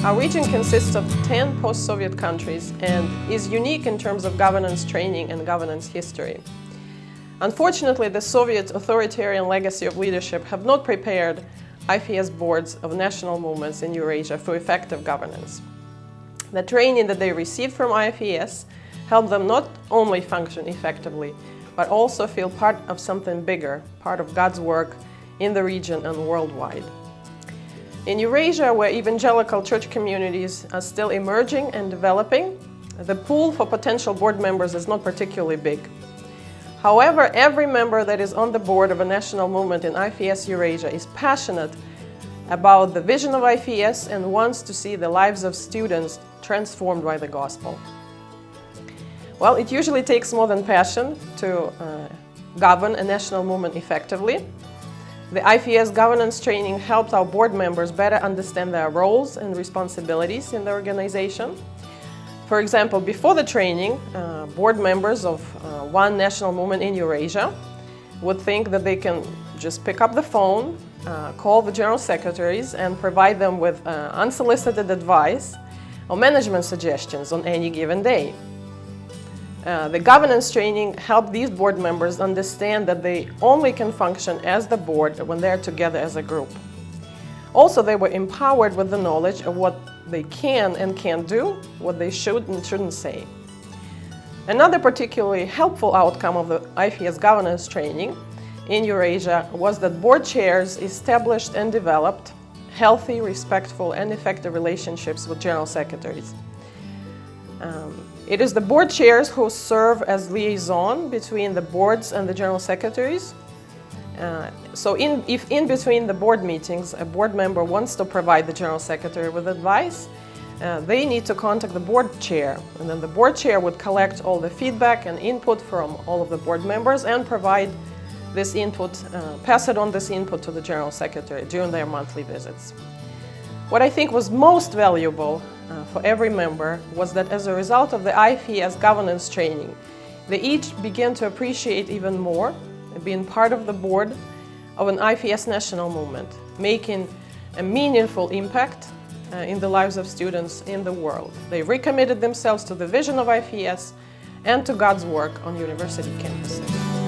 Our region consists of 10 post-Soviet countries and is unique in terms of governance training and governance history. Unfortunately, the Soviet authoritarian legacy of leadership have not prepared IFES boards of national movements in Eurasia for effective governance. The training that they received from IFES helped them not only function effectively, but also feel part of something bigger, part of God's work in the region and worldwide. In Eurasia, where evangelical church communities are still emerging and developing, the pool for potential board members is not particularly big. However, every member that is on the board of a national movement in IFES Eurasia is passionate about the vision of IFES and wants to see the lives of students transformed by the gospel. Well, it usually takes more than passion to govern a national movement effectively. The IFES governance training helped our board members better understand their roles and responsibilities in the organization. For example, before the training, board members of one national movement in Eurasia would think that they can just pick up the phone, call the general secretaries and provide them with unsolicited advice or management suggestions on any given day. The governance training helped these board members understand that they only can function as the board when they're together as a group. Also, they were empowered with the knowledge of what they can and can't do, what they should and shouldn't say. Another particularly helpful outcome of the IFES governance training in Eurasia was that board chairs established and developed healthy, respectful, and effective relationships with general secretaries. It is the board chairs who serve as liaison between the boards and the general secretaries. So if in between the board meetings a board member wants to provide the general secretary with advice, they need to contact the board chair, and then the board chair would collect all the feedback and input from all of the board members and provide this input, pass it on this input to the general secretary during their monthly visits. What I think was most valuable for every member was that as a result of the IFES governance training, they each began to appreciate even more being part of the board of an IFES national movement, making a meaningful impact in the lives of students in the world. They recommitted themselves to the vision of IFES and to God's work on university campuses.